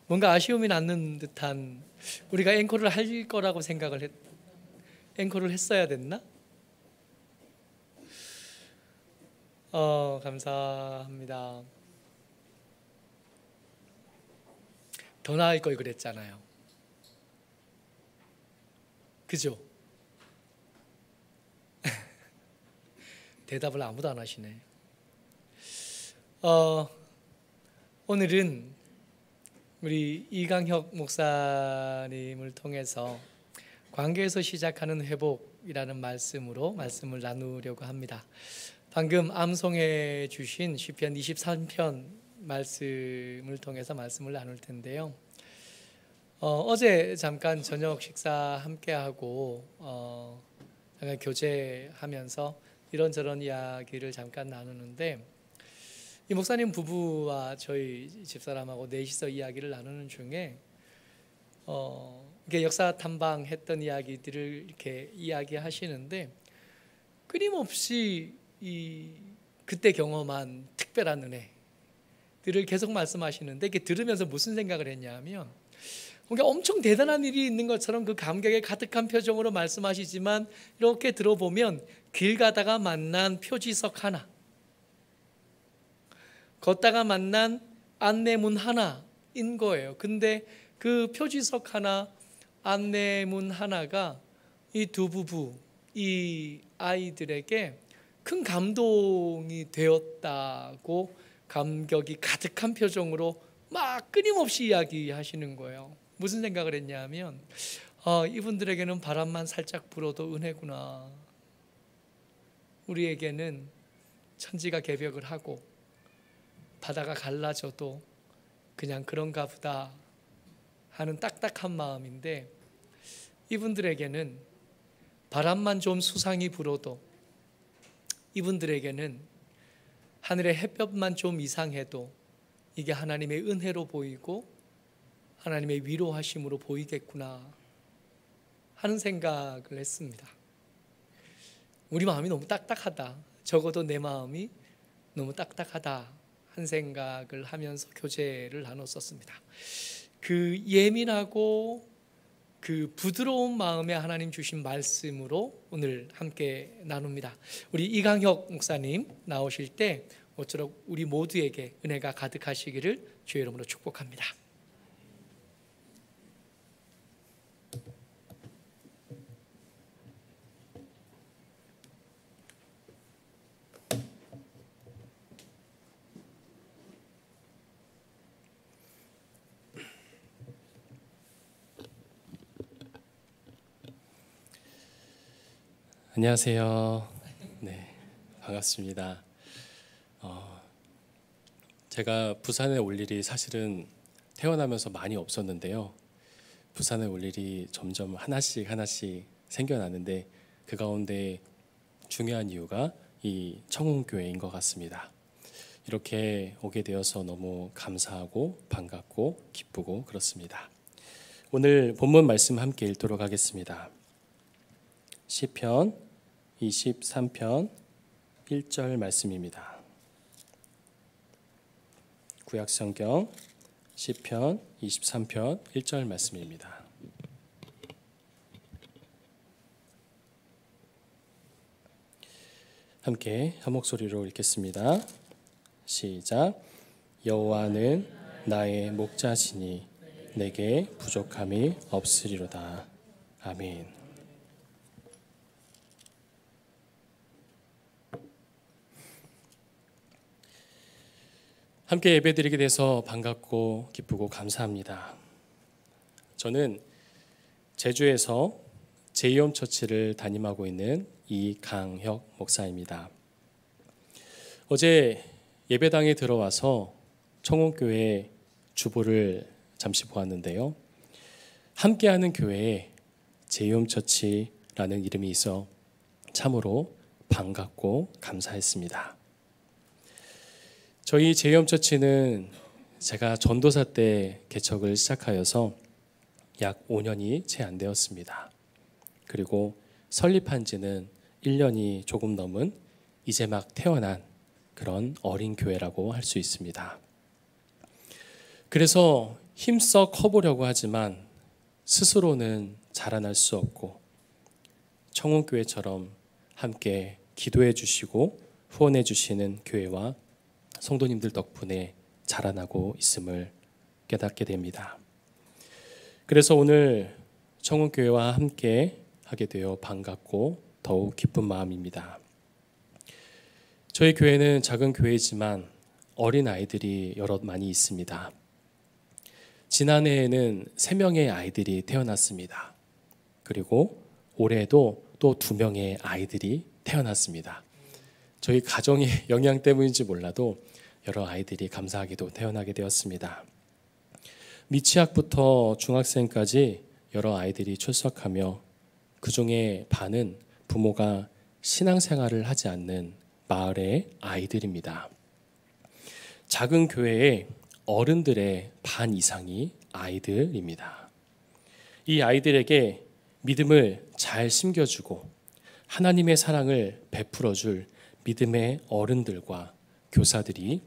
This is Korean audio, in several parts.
뭔가 아쉬움이 남는 듯한, 우리가 앵콜을 할 거라고 앵콜을 했어야 됐나? 감사합니다. 더 나을 걸 그랬잖아요. 그죠? 대답을 아무도 안 하시네. 오늘은 우리 이강혁 목사님을 통해서 관계에서 시작하는 회복이라는 말씀을 나누려고 합니다. 방금 암송해 주신 시편 23편 말씀을 통해서 말씀을 나눌 텐데요. 어제 잠깐 저녁 식사 함께하고 잠깐 교제하면서 이런저런 이야기를 잠깐 나누는데, 이 목사님 부부와 저희 집사람하고 넷이서 이야기를 나누는 중에 이게 역사 탐방했던 이야기들을 이렇게 이야기하시는데, 끊임없이 그때 경험한 특별한 은혜들을 계속 말씀하시는데, 이게 들으면서 무슨 생각을 했냐면, 뭔가 엄청 대단한 일이 있는 것처럼 그 감격에 가득한 표정으로 말씀하시지만, 이렇게 들어보면 길 가다가 만난 표지석 하나, 걷다가 만난 안내문 하나인 거예요. 근데 그 표지석 하나, 안내문 하나가 이 두 부부, 이 아이들에게 큰 감동이 되었다고 감격이 가득한 표정으로 막 끊임없이 이야기하시는 거예요. 무슨 생각을 했냐면, 이분들에게는 바람만 살짝 불어도 은혜구나. 우리에게는 천지가 개벽을 하고 바다가 갈라져도 그냥 그런가 보다 하는 딱딱한 마음인데, 이분들에게는 바람만 좀 수상히 불어도, 이분들에게는 하늘의 햇볕만 좀 이상해도 이게 하나님의 은혜로 보이고 하나님의 위로하심으로 보이겠구나 하는 생각을 했습니다. 우리 마음이 너무 딱딱하다, 적어도 내 마음이 너무 딱딱하다 한 생각을 하면서 교제를 나눴었습니다. 그 예민하고 그 부드러운 마음에 하나님 주신 말씀으로 오늘 함께 나눕니다. 우리 이강혁 목사님 나오실 때 모쪼록 우리 모두에게 은혜가 가득하시기를 주의 이름으로 축복합니다. 안녕하세요. 네, 반갑습니다. 제가 부산에 올 일이 사실은 태어나면서 많이 없었는데요. 부산에 올 일이 점점 하나씩 생겨나는데, 그 가운데 중요한 이유가 이 청운교회인 것 같습니다. 이렇게 오게 되어서 너무 감사하고 반갑고 기쁘고 그렇습니다. 오늘 본문 말씀 함께 읽도록 하겠습니다. 시편 23편 1절 말씀입니다. 구약성경 시편 23편 1절 말씀입니다. 함께 한 목소리로 읽겠습니다. 시작. 여호와는 나의 목자시니 내게 부족함이 없으리로다. 아멘. 함께 예배드리게 돼서 반갑고 기쁘고 감사합니다. 저는 제주에서 제이홈처치를 담임하고 있는 이강혁 목사입니다. 어제 예배당에 들어와서 청운교회 주보를 잠시 보았는데요. 함께하는 교회에 제이홈처치라는 이름이 있어 참으로 반갑고 감사했습니다. 저희 제이홈처치는 제가 전도사 때 개척을 시작하여서 약 5년이 채 안 되었습니다. 그리고 설립한 지는 1년이 조금 넘은 이제 막 태어난 그런 어린 교회라고 할 수 있습니다. 그래서 힘써 커보려고 하지만 스스로는 자라날 수 없고 청운교회처럼 함께 기도해 주시고 후원해 주시는 교회와 성도님들 덕분에 자라나고 있음을 깨닫게 됩니다. 그래서 오늘 청운교회와 함께 하게 되어 반갑고 더욱 기쁜 마음입니다. 저희 교회는 작은 교회지만 어린 아이들이 여럿 많이 있습니다. 지난해에는 3명의 아이들이 태어났습니다. 그리고 올해도 또 2명의 아이들이 태어났습니다. 저희 가정의 영향 때문인지 몰라도 여러 아이들이 감사하게도 태어나게 되었습니다. 미취학부터 중학생까지 여러 아이들이 출석하며 그중에 반은 부모가 신앙생활을 하지 않는 마을의 아이들입니다. 작은 교회에 어른들의 반 이상이 아이들입니다. 이 아이들에게 믿음을 잘 심겨주고 하나님의 사랑을 베풀어줄 믿음의 어른들과 교사들이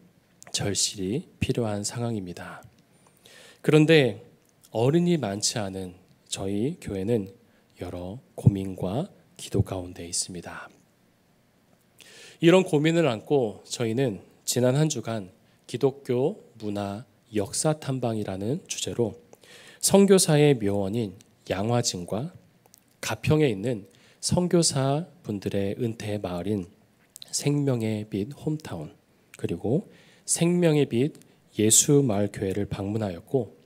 절실히 필요한 상황입니다. 그런데 어른이 많지 않은 저희 교회는 여러 고민과 기도 가운데 있습니다. 이런 고민을 안고 저희는 지난 한 주간 기독교 문화 역사 탐방이라는 주제로 선교사의 묘원인 양화진과 가평에 있는 선교사 분들의 은퇴 마을인 생명의 빛 홈타운 그리고 생명의 빛 예수마을교회를 방문하였고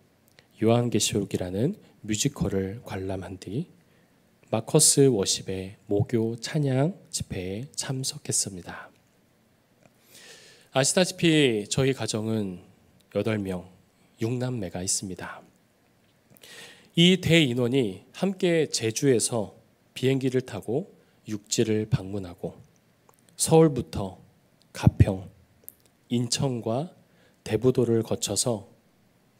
요한계시록이라는 뮤지컬을 관람한 뒤 마커스 워십의 모교 찬양 집회에 참석했습니다. 아시다시피 저희 가정은 8명 6남매가 있습니다. 이 대인원이 함께 제주에서 비행기를 타고 육지를 방문하고 서울부터 가평, 인천과 대부도를 거쳐서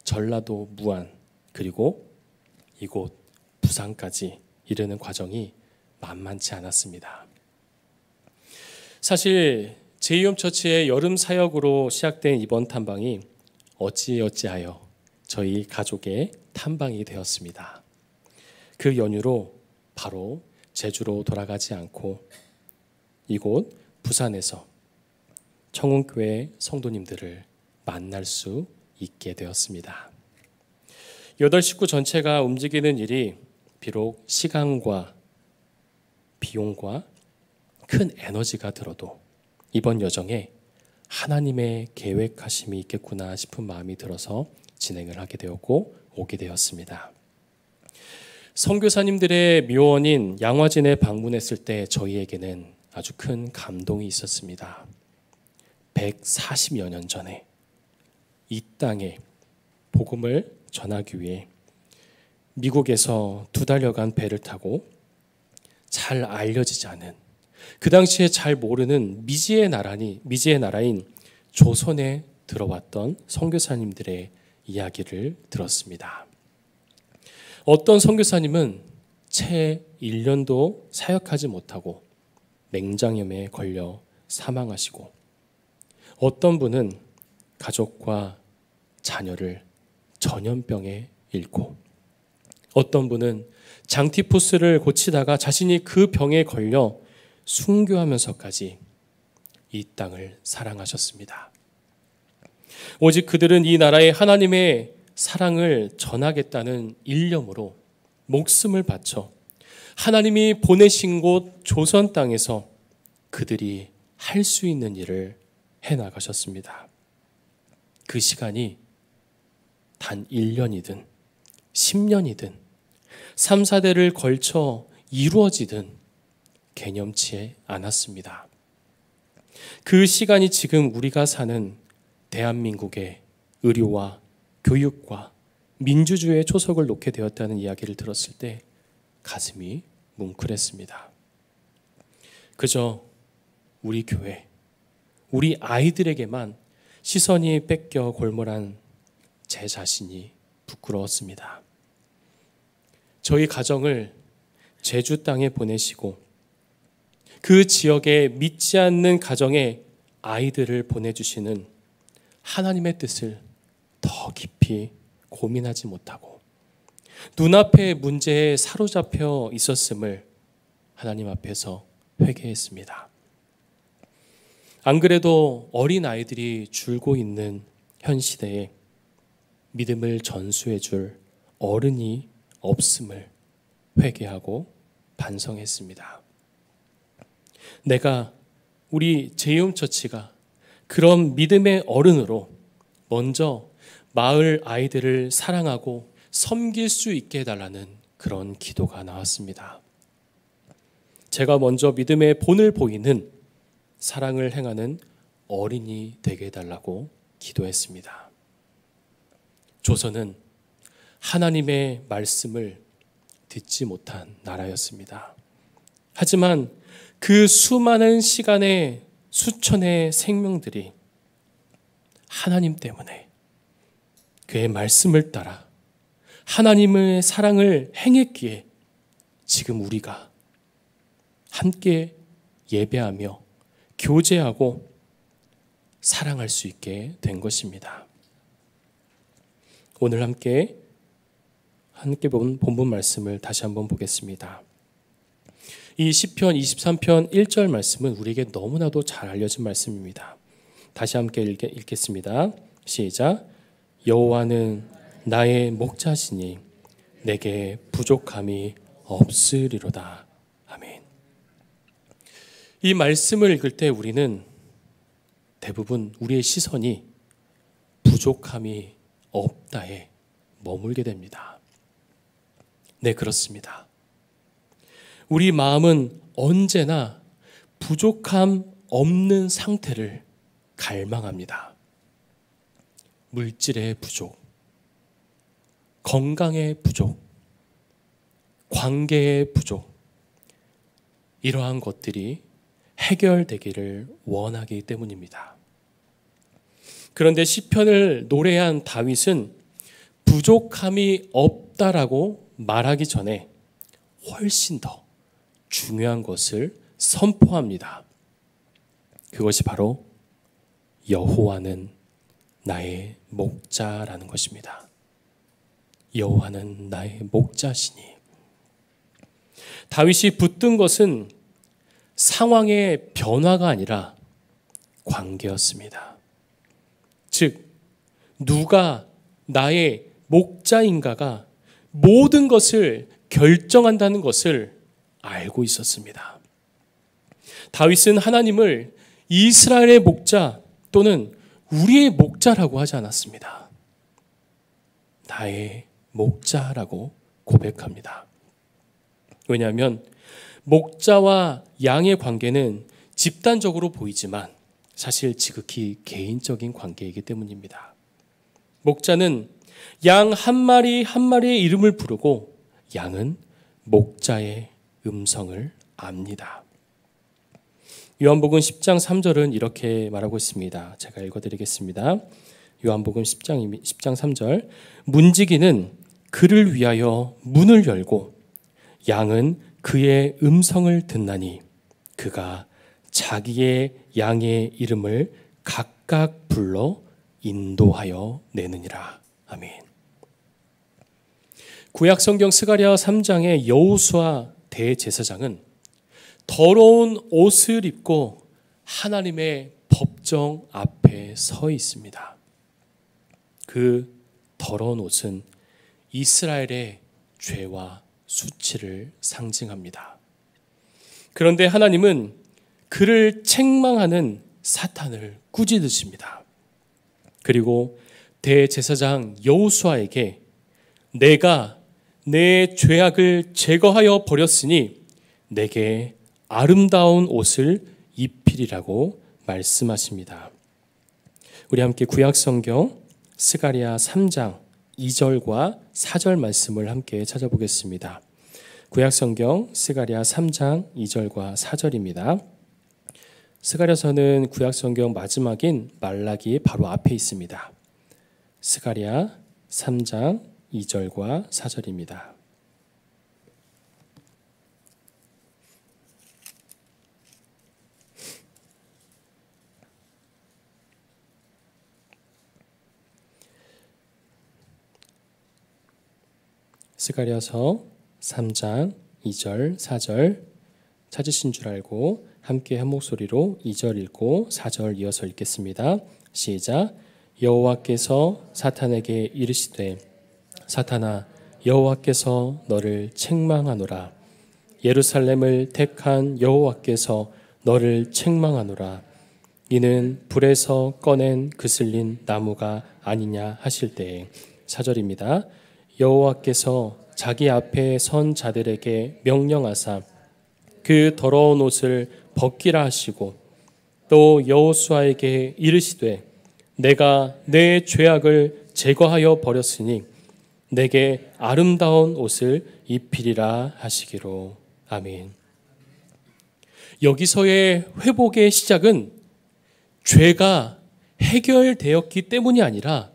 전라도 무안 그리고 이곳 부산까지 이르는 과정이 만만치 않았습니다. 사실 제이홈처치의 여름 사역으로 시작된 이번 탐방이 어찌어찌하여 저희 가족의 탐방이 되었습니다. 그 연유로 바로 제주로 돌아가지 않고 이곳 부산에서 청운교회 성도님들을 만날 수 있게 되었습니다. 8 식구 전체가 움직이는 일이 비록 시간과 비용과 큰 에너지가 들어도 이번 여정에 하나님의 계획하심이 있겠구나 싶은 마음이 들어서 진행을 하게 되었고 오게 되었습니다. 선교사님들의 묘원인 양화진에 방문했을 때 저희에게는 아주 큰 감동이 있었습니다. 140여 년 전에 이 땅에 복음을 전하기 위해 미국에서 2달여간 배를 타고 잘 알려지지 않은 그 당시에 잘 모르는 미지의 나라인 조선에 들어왔던 선교사님들의 이야기를 들었습니다. 어떤 선교사님은 채 1년도 사역하지 못하고 맹장염에 걸려 사망하시고 어떤 분은 가족과 자녀를 전염병에 잃고 어떤 분은 장티푸스를 고치다가 자신이 그 병에 걸려 순교하면서까지 이 땅을 사랑하셨습니다. 오직 그들은 이 나라에 하나님의 사랑을 전하겠다는 일념으로 목숨을 바쳐 하나님이 보내신 곳 조선 땅에서 그들이 할 수 있는 일을 해나가셨습니다. 그 시간이 단 1년이든 10년이든 3, 4대를 걸쳐 이루어지든 개념치 않았습니다. 그 시간이 지금 우리가 사는 대한민국의 의료와 교육과 민주주의의 초석을 놓게 되었다는 이야기를 들었을 때 가슴이 뭉클했습니다. 그저 우리 교회, 우리 아이들에게만 시선이 뺏겨 골몰한 제 자신이 부끄러웠습니다. 저희 가정을 제주 땅에 보내시고 그 지역에 믿지 않는 가정에 아이들을 보내주시는 하나님의 뜻을 더 깊이 고민하지 못하고 눈앞의 문제에 사로잡혀 있었음을 하나님 앞에서 회개했습니다. 안 그래도 어린 아이들이 줄고 있는 현 시대에 믿음을 전수해 줄 어른이 없음을 회개하고 반성했습니다. 내가 우리 제이홈처치가 그런 믿음의 어른으로 먼저 마을 아이들을 사랑하고 섬길 수 있게 해달라는 그런 기도가 나왔습니다. 제가 먼저 믿음의 본을 보이는 사랑을 행하는 어린이 되게 해달라고 기도했습니다. 조선은 하나님의 말씀을 듣지 못한 나라였습니다. 하지만 그 수많은 시간의 수천의 생명들이 하나님 때문에 그의 말씀을 따라 하나님의 사랑을 행했기에 지금 우리가 함께 예배하며 교제하고 사랑할 수 있게 된 것입니다. 오늘 함께 본 본문 말씀을 다시 한번 보겠습니다. 이 시편 23편 1절 말씀은 우리에게 너무나도 잘 알려진 말씀입니다. 다시 함께 읽겠습니다. 시작. 여호와는 나의 목자시니 내게 부족함이 없으리로다. 아멘. 이 말씀을 읽을 때 우리는 대부분 우리의 시선이 부족함이 없다에 머물게 됩니다. 네, 그렇습니다. 우리 마음은 언제나 부족함 없는 상태를 갈망합니다. 물질의 부족, 건강의 부족, 관계의 부족, 이러한 것들이 해결되기를 원하기 때문입니다. 그런데 시편을 노래한 다윗은 부족함이 없다라고 말하기 전에 훨씬 더 중요한 것을 선포합니다. 그것이 바로 여호와는 나의 목자라는 것입니다. 여호와는 나의 목자시니. 다윗이 붙든 것은 상황의 변화가 아니라 관계였습니다. 즉, 누가 나의 목자인가가 모든 것을 결정한다는 것을 알고 있었습니다. 다윗은 하나님을 이스라엘의 목자 또는 우리의 목자라고 하지 않았습니다. 나의 목자라고 고백합니다. 왜냐하면 목자와 양의 관계는 집단적으로 보이지만 사실 지극히 개인적인 관계이기 때문입니다. 목자는 양 한 마리 한 마리의 이름을 부르고 양은 목자의 음성을 압니다. 요한복음 10장 3절은 이렇게 말하고 있습니다. 제가 읽어드리겠습니다. 요한복음 10장 3절. 문지기는 그를 위하여 문을 열고 양은 그의 음성을 듣나니 그가 자기의 양의 이름을 각각 불러 인도하여 내느니라. 아멘. 구약 성경 스가랴 3장의 여호수아 대제사장은 더러운 옷을 입고 하나님의 법정 앞에 서 있습니다. 그 더러운 옷은 이스라엘의 죄와 수치를 상징합니다. 그런데 하나님은 그를 책망하는 사탄을 꾸짖으십니다. 그리고 대제사장 여호수아에게 내가 내 죄악을 제거하여 버렸으니 내게 아름다운 옷을 입히리라고 말씀하십니다. 우리 함께 구약성경 스가랴 3장 2절과 4절 말씀을 함께 찾아보겠습니다. 구약성경 스가랴 3장 2절과 4절입니다. 스가랴서는 구약성경 마지막인 말라기 바로 앞에 있습니다. 스가랴 3장 2절과 4절입니다. 스가랴서 3장 2절 4절 찾으신 줄 알고 함께 한 목소리로 2절 읽고 4절 이어서 읽겠습니다. 시작. 여호와께서 사탄에게 이르시되 사탄아 여호와께서 너를 책망하노라. 예루살렘을 택한 여호와께서 너를 책망하노라. 이는 불에서 꺼낸 그슬린 나무가 아니냐 하실 때에 4절입니다. 여호와께서 자기 앞에 선 자들에게 명령하사 그 더러운 옷을 벗기라 하시고 또 여호수아에게 이르시되 내가 내 죄악을 제거하여 버렸으니 내게 아름다운 옷을 입히리라 하시기로. 아멘. 여기서의 회복의 시작은 죄가 해결되었기 때문이 아니라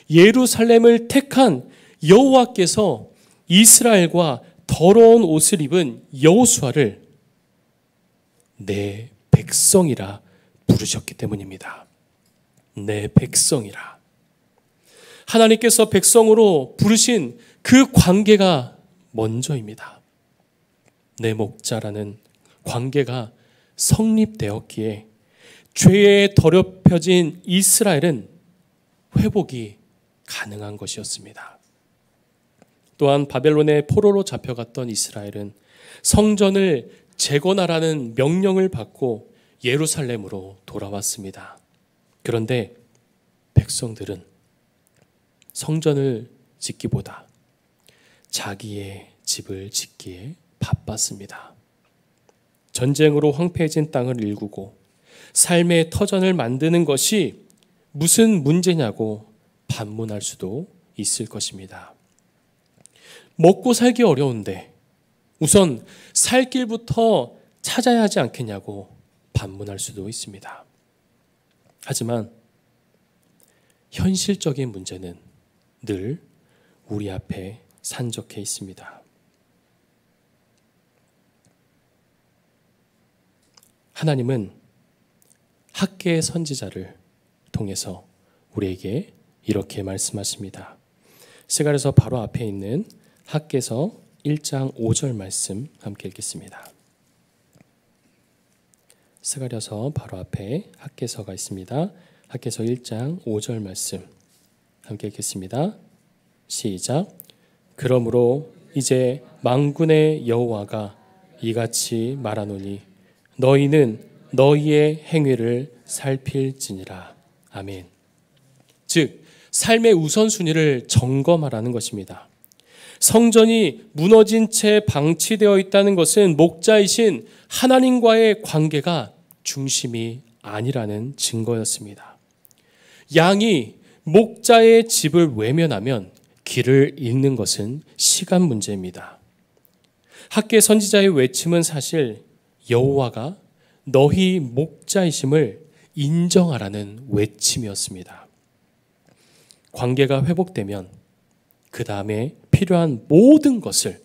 예루살렘을 택한 여호와께서 이스라엘과 더러운 옷을 입은 여호수아를 내 백성이라 부르셨기 때문입니다. 내 백성이라. 하나님께서 백성으로 부르신 그 관계가 먼저입니다. 내 목자라는 관계가 성립되었기에 죄에 더럽혀진 이스라엘은 회복이 가능한 것이었습니다. 또한 바벨론의 포로로 잡혀갔던 이스라엘은 성전을 재건하라는 명령을 받고 예루살렘으로 돌아왔습니다. 그런데 백성들은 성전을 짓기보다 자기의 집을 짓기에 바빴습니다. 전쟁으로 황폐해진 땅을 일구고 삶의 터전을 만드는 것이 무슨 문제냐고 반문할 수도 있을 것입니다. 먹고 살기 어려운데 우선 살 길부터 찾아야 하지 않겠냐고 반문할 수도 있습니다. 하지만 현실적인 문제는 늘 우리 앞에 산적해 있습니다. 하나님은 학개의 선지자를 통해서 우리에게 이렇게 말씀하십니다. 스가랴서 바로 앞에 있는 학개서 1장 5절 말씀 함께 읽겠습니다. 스가랴서 바로 앞에 학개서가 있습니다. 학개서 1장 5절 말씀 함께 읽겠습니다. 시작. 그러므로 이제 만군의 여호와가 이같이 말하노니 너희는 너희의 행위를 살필지니라. 아멘. 즉 삶의 우선순위를 점검하라는 것입니다. 성전이 무너진 채 방치되어 있다는 것은 목자이신 하나님과의 관계가 중심이 아니라는 증거였습니다. 양이 목자의 집을 외면하면 길을 잃는 것은 시간 문제입니다. 학개 선지자의 외침은 사실 여호와가 너희 목자이심을 인정하라는 외침이었습니다. 관계가 회복되면 그 다음에 필요한 모든 것을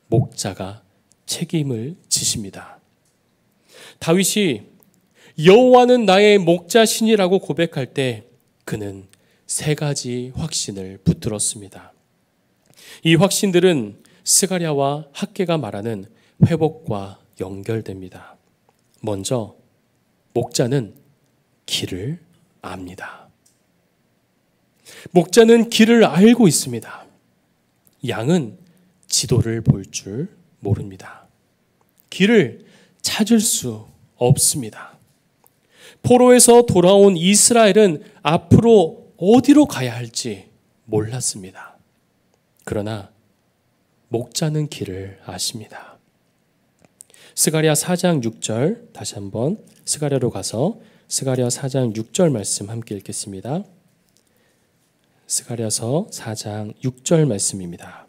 목자가 책임을 지십니다. 다윗이 여호와는 나의 목자시니라고 고백할 때 그는 세 가지 확신을 붙들었습니다. 이 확신들은 스가랴와 학개가 말하는 회복과 연결됩니다. 먼저 목자는 길을 압니다. 목자는 길을 알고 있습니다. 양은 지도를 볼 줄 모릅니다. 길을 찾을 수 없습니다. 포로에서 돌아온 이스라엘은 앞으로 어디로 가야 할지 몰랐습니다. 그러나 목자는 길을 아십니다. 스가랴 4장 6절 다시 한번 스가랴로 가서 스가랴 4장 6절 말씀 함께 읽겠습니다. 스가랴서 4장 6절 말씀입니다.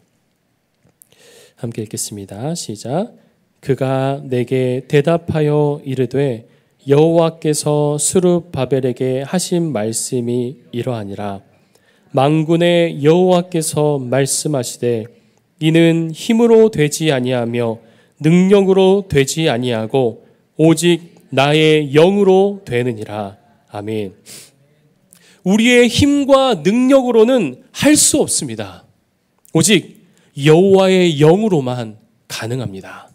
함께 읽겠습니다. 시작. 그가 내게 대답하여 이르되 여호와께서 스룹바벨에게 하신 말씀이 이러하니라. 만군의 여호와께서 말씀하시되 이는 힘으로 되지 아니하며 능력으로 되지 아니하고 오직 나의 영으로 되느니라. 아멘. 우리의 힘과 능력으로는 할 수 없습니다. 오직 여호와의 영으로만 가능합니다.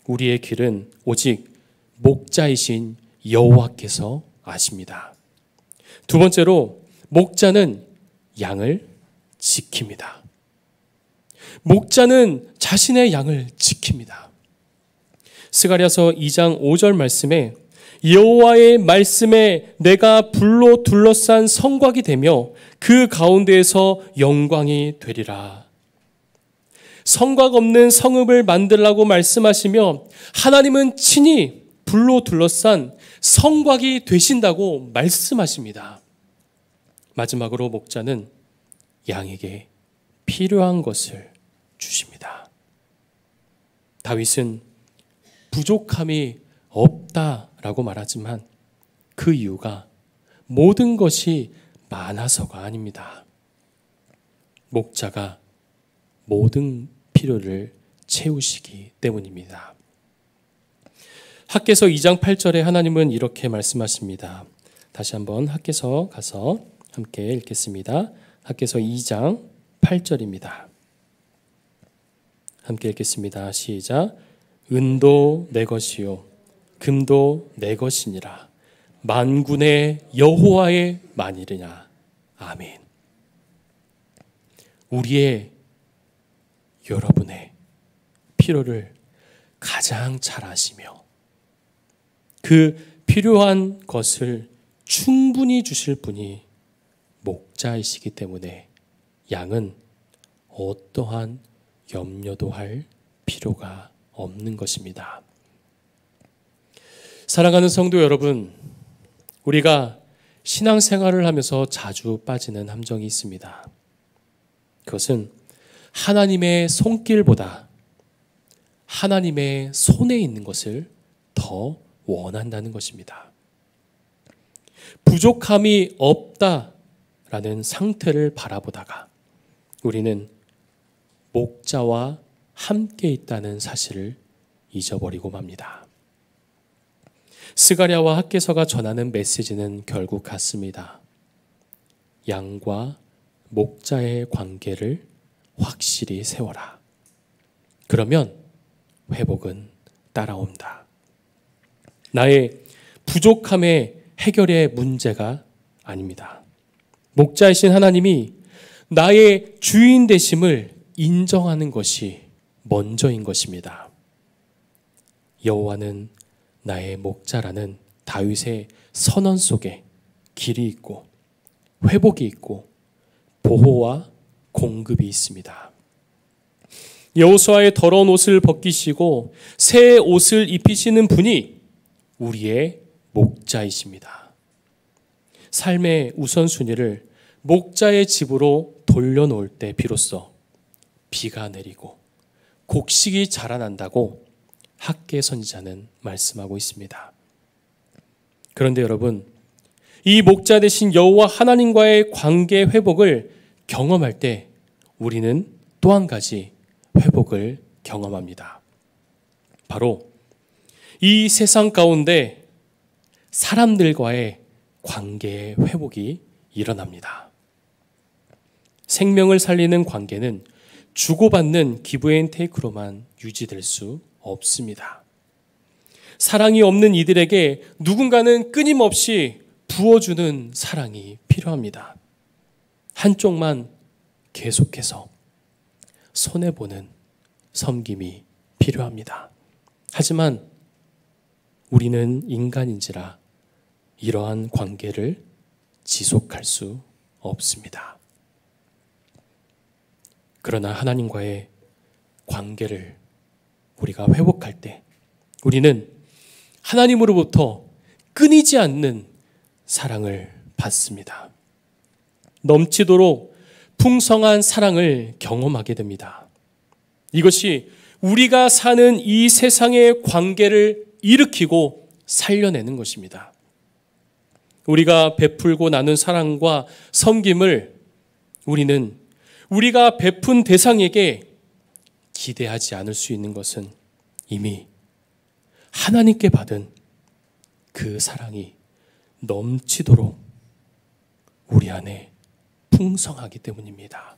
우리의 길은 오직 목자이신 여호와께서 아십니다. 두 번째로 목자는 양을 지킵니다. 목자는 자신의 양을 지킵니다. 스가랴서 2장 5절 말씀에 여호와의 말씀에 내가 불로 둘러싼 성곽이 되며 그 가운데에서 영광이 되리라. 성곽 없는 성읍을 만들라고 말씀하시며 하나님은 친히 불로 둘러싼 성곽이 되신다고 말씀하십니다. 마지막으로 목자는 양에게 필요한 것을 주십니다. 다윗은 부족함이 없다라고 말하지만 그 이유가 모든 것이 많아서가 아닙니다. 목자가 모든 필요를 채우시기 때문입니다. 학개서 2장 8절에 하나님은 이렇게 말씀하십니다. 다시 한번 학개서 가서 함께 읽겠습니다. 학개서 2장 8절입니다. 함께 읽겠습니다. 시작. 은도 내 것이요 금도 내 것이니라. 만군의 여호와의 만일이냐. 아멘. 우리의 여러분의 필요를 가장 잘 아시며 그 필요한 것을 충분히 주실 분이 목자이시기 때문에 양은 어떠한 염려도 할 필요가 없는 것입니다. 사랑하는 성도 여러분, 우리가 신앙생활을 하면서 자주 빠지는 함정이 있습니다. 그것은 하나님의 손길보다 하나님의 손에 있는 것을 더 원한다는 것입니다. 부족함이 없다라는 상태를 바라보다가 우리는 목자와 함께 있다는 사실을 잊어버리고 맙니다. 스가랴와 학개서가 전하는 메시지는 결국 같습니다. 양과 목자의 관계를 확실히 세워라. 그러면 회복은 따라온다. 나의 부족함의 해결의 문제가 아닙니다. 목자이신 하나님이 나의 주인 되심을 인정하는 것이 먼저인 것입니다. 여호와는 나의 목자라는 다윗의 선언 속에 길이 있고 회복이 있고 보호와 공급이 있습니다. 여호수아의 더러운 옷을 벗기시고 새 옷을 입히시는 분이 우리의 목자이십니다. 삶의 우선순위를 목자의 집으로 돌려놓을 때 비로소 비가 내리고 곡식이 자라난다고 학개 선지자는 말씀하고 있습니다. 그런데 여러분, 이 목자 되신 여호와 하나님과의 관계 회복을 경험할 때 우리는 또 한 가지 회복을 경험합니다. 바로 이 세상 가운데 사람들과의 관계의 회복이 일어납니다. 생명을 살리는 관계는 주고받는 기브앤테이크로만 유지될 수 없습니다. 사랑이 없는 이들에게 누군가는 끊임없이 부어주는 사랑이 필요합니다. 한쪽만 계속해서 손해보는 섬김이 필요합니다. 하지만 우리는 인간인지라 이러한 관계를 지속할 수 없습니다. 그러나 하나님과의 관계를 우리가 회복할 때 우리는 하나님으로부터 끊이지 않는 사랑을 받습니다. 넘치도록 풍성한 사랑을 경험하게 됩니다. 이것이 우리가 사는 이 세상의 관계를 일으키고 살려내는 것입니다. 우리가 베풀고 나눈 사랑과 섬김을 우리는 우리가 베푼 대상에게 기대하지 않을 수 있는 것은 이미 하나님께 받은 그 사랑이 넘치도록 우리 안에 풍성하기 때문입니다.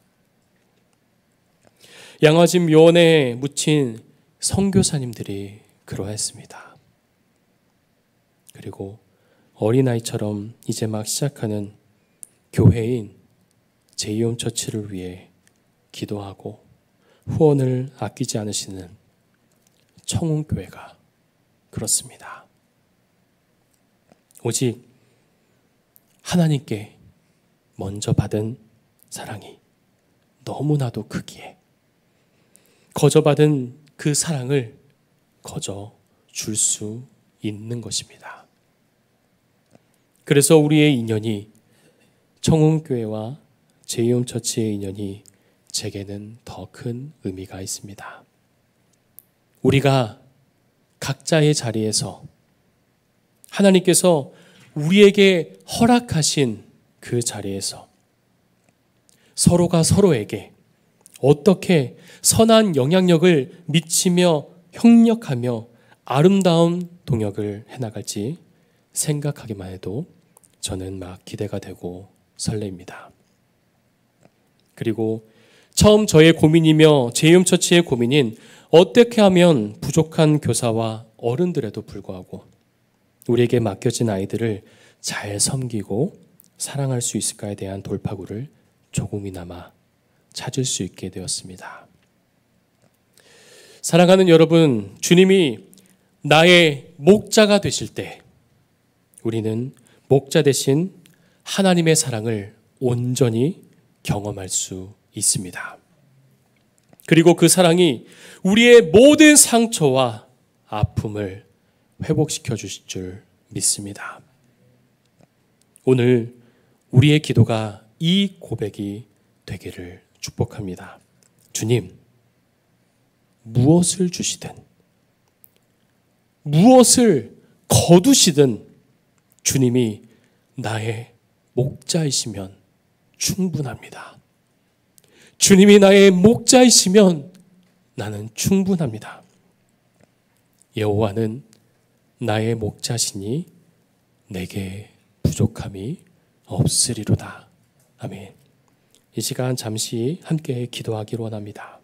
양화진 묘원에 묻힌 선교사님들이 그러했습니다. 그리고 어린아이처럼 이제 막 시작하는 교회인 제이홈처치를 위해 기도하고 후원을 아끼지 않으시는 청운교회가 그렇습니다. 오직 하나님께 먼저 받은 사랑이 너무나도 크기에 거저받은 그 사랑을 거저 줄 수 있는 것입니다. 그래서 우리의 인연이 청운교회와 제이홈처치의 인연이 제게는 더 큰 의미가 있습니다. 우리가 각자의 자리에서 하나님께서 우리에게 허락하신 그 자리에서 서로가 서로에게 어떻게 선한 영향력을 미치며 협력하며 아름다운 동역을 해나갈지 생각하기만 해도 저는 막 기대가 되고 설레입니다. 그리고 처음 저의 고민이며 제이홈처치의 고민인 어떻게 하면 부족한 교사와 어른들에도 불구하고 우리에게 맡겨진 아이들을 잘 섬기고 사랑할 수 있을까에 대한 돌파구를 조금이나마 찾을 수 있게 되었습니다. 사랑하는 여러분, 주님이 나의 목자가 되실 때 우리는 목자 대신 하나님의 사랑을 온전히 경험할 수 있습니다. 그리고 그 사랑이 우리의 모든 상처와 아픔을 회복시켜 주실 줄 믿습니다. 오늘 우리의 기도가 이 고백이 되기를 축복합니다. 주님, 무엇을 주시든 무엇을 거두시든 주님이 나의 목자이시면 충분합니다. 주님이 나의 목자이시면 나는 충분합니다. 여호와는 나의 목자시니 내게 부족함이 없으리로다. 아멘. 이 시간 잠시 함께 기도하기로 원합니다.